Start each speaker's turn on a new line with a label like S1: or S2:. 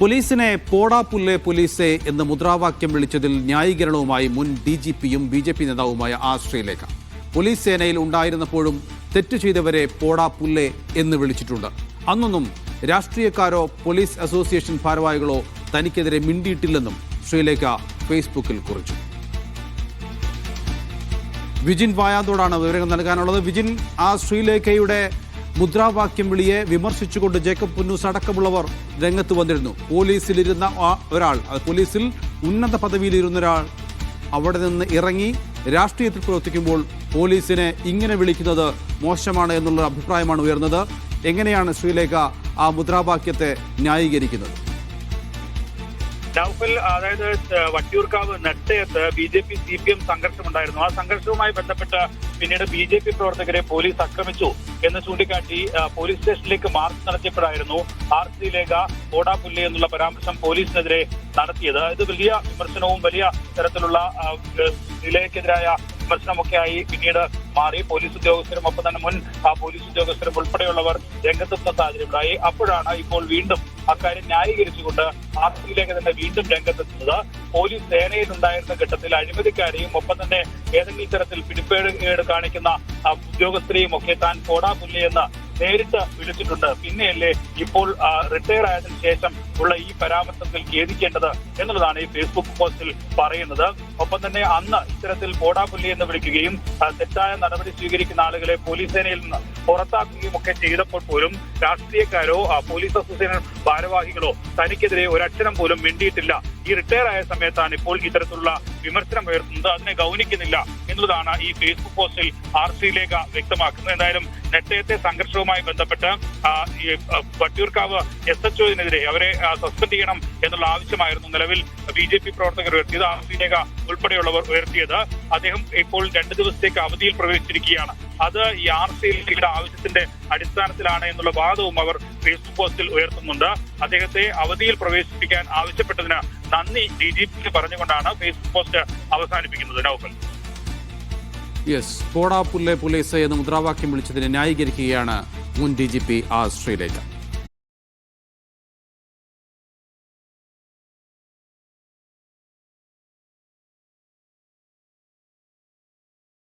S1: പോലീസിനെ പോടാ പുല്ലേ പോലീസെ എന്ന് മുദ്രാവാക്യം വിളിച്ചതിൽ ന്യായീകരണവുമായി മുൻ DGPയും BJP നേതാവുമായ ശ്രീലേഖ. പോലീസ് സേനയിൽ ഉണ്ടായിരുന്നപ്പോഴും തെറ്റ് ചെയ്തവരെ പോടാ പുല്ലേ എന്ന് വിളിച്ചിട്ടുണ്ട്. അന്നൊന്നും രാഷ്ട്രീയക്കാരോ പോലീസ് അസോസിയേഷൻ ഭാരവാഹികളോ തനിക്കെതിരെ മിണ്ടിയിട്ടില്ലെന്നും ശ്രീലേഖ ഫേസ്ബുക്കിൽ കുറിച്ചു. വിജിൻ വായാന്തോടാണ് വിവരങ്ങൾ നൽകാനുള്ളത്. വിജിൻ, ശ്രീലേഖയുടെ മുദ്രാവാക്യം വിളിയെ വിമർശിച്ചുകൊണ്ട് ജേക്കബ് പുന്നൂസ് അടക്കമുള്ളവർ രംഗത്ത് വന്നിരുന്നു. പോലീസിലിരുന്ന ഒരാൾ, പോലീസിൽ ഉന്നത പദവിയിലിരുന്ന ഒരാൾ അവിടെ നിന്ന് ഇറങ്ങി രാഷ്ട്രീയത്തിൽ പ്രവർത്തിക്കുമ്പോൾ പോലീസിനെ ഇങ്ങനെ വിളിക്കുന്നത് മോശമാണ് എന്നുള്ള അഭിപ്രായമാണ് ഉയർന്നത്. എങ്ങനെയാണ് ശ്രീലേഖ ആ മുദ്രാവാക്യത്തെ ന്യായീകരിക്കുന്നത്?
S2: നൗഫൽ, അതായത് വട്ടിയൂർക്കാവ് നെട്ടയത്ത് BJP CPM സംഘർഷമുണ്ടായിരുന്നു. ആ സംഘർഷവുമായി ബന്ധപ്പെട്ട് പിന്നീട് BJP പ്രവർത്തകരെ പോലീസ് ആക്രമിച്ചു എന്ന് ചൂണ്ടിക്കാട്ടി പോലീസ് സ്റ്റേഷനിലേക്ക് മാർച്ച് നടത്തിയപ്പോഴായിരുന്നു ശ്രീലേഖ പോടാ പുല്ലേ എന്നുള്ള പരാമർശം പോലീസിനെതിരെ നടത്തിയത്. ഇത് വലിയ വിമർശനവും വലിയ തരത്തിലുള്ള ശ്രീലേഖയ്ക്കെതിരായ വിമർശനമൊക്കെയായി പിന്നീട് മാറി. പോലീസ് ഉദ്യോഗസ്ഥരും ഒപ്പം തന്നെ മുൻ പോലീസ് ഉദ്യോഗസ്ഥരും ഉൾപ്പെടെയുള്ളവർ രംഗത്തെത്തുന്ന സാഹചര്യമുണ്ടായി. അപ്പോഴാണ് ഇപ്പോൾ വീണ്ടും അക്കാര്യം ന്യായീകരിച്ചുകൊണ്ട് ശ്രീലേഖ തന്നെ വീണ്ടും രംഗത്തെത്തുന്നത്. പോലീസ് സേനയിൽ ഉണ്ടായിരുന്ന ഘട്ടത്തിൽ അഴിമതിക്കാരെയും ഒപ്പം തന്നെ ഏതെങ്കിലും തരത്തിൽ പിടിപ്പേട് കാണിക്കുന്ന ഉദ്യോഗസ്ഥരെയും ഒക്കെ താൻ പോടാ പുല്ലേ എന്ന് നേരിട്ട് വിളിച്ചിട്ടുണ്ട്. പിന്നെയല്ലേ ഇപ്പോൾ റിട്ടയർ ആയതിനു ശേഷം ഉള്ള ഈ പരാമർശത്തിൽ ഖേദിക്കേണ്ടത് എന്നുള്ളതാണ് ഈ ഫേസ്ബുക്ക് പോസ്റ്റിൽ പറയുന്നത്. ഒപ്പം തന്നെ അന്ന് ഇത്തരത്തിൽ പോടാ പുല്ലേ എന്ന് വിളിക്കുകയും തെറ്റായ നടപടി സ്വീകരിക്കുന്ന ആളുകളെ പോലീസ് സേനയിൽ നിന്ന് പുറത്താക്കുകയും ഒക്കെ ചെയ്തപ്പോൾ പോലും രാഷ്ട്രീയക്കാരോ പോലീസ് അസോസിയേഷൻ ഭാരവാഹികളോ തനിക്കെതിരെ ഒരക്ഷരം പോലും മിണ്ടിയിട്ടില്ല. ഈ റിട്ടയർ ആയ സമയത്താണ് ഇപ്പോൾ ഇത്തരത്തിലുള്ള വിമർശനം ഉയർത്തുന്നത്. അതിനെ ഗൗനിക്കുന്നില്ല എന്നുള്ളതാണ് ഈ ഫേസ്ബുക്ക് പോസ്റ്റിൽ ശ്രീലേഖ വ്യക്തമാക്കുന്നത്. എന്തായാലും നെട്ടയത്തെ സംഘർഷവുമായി ബന്ധപ്പെട്ട് വട്ടിയൂർക്കാവ് SHOനെതിരെ അവരെ സസ്പെൻഡ് ചെയ്യണം എന്നുള്ള ആവശ്യമായിരുന്നു നിലവിൽ BJP പ്രവർത്തകർ ഉയർത്തിയത്. ശ്രീലേഖ ഉൾപ്പെടെയുള്ളവർ ഉയർത്തിയത്. അദ്ദേഹം ഇപ്പോൾ 2 ദിവസത്തേക്ക് അവധിയിൽ പ്രവേശിച്ചിരിക്കുകയാണ്. അത് ഈ ശ്രീലേഖയുടെ ആവശ്യത്തിന്റെ അടിസ്ഥാനത്തിലാണ് എന്നുള്ള വാദവും അവർ ഫേസ്ബുക്ക് പോസ്റ്റിൽ ഉയർത്തുന്നുണ്ട്. അദ്ദേഹത്തെ അവധിയിൽ പ്രവേശിപ്പിക്കാൻ ആവശ്യപ്പെട്ടതിന് നന്ദി DGP പറഞ്ഞുകൊണ്ടാണ് ഫേസ്ബുക്ക് പോസ്റ്റ് അവസാനിപ്പിക്കുന്നത്. നൗഫൽ,
S1: പോടാ പുല്ലേ പോലീസ് എന്ന് മുദ്രാവാക്യം വിളിച്ചതിനെ ന്യായീകരിക്കുകയാണ് മുൻ DGP ശ്രീലേഖ.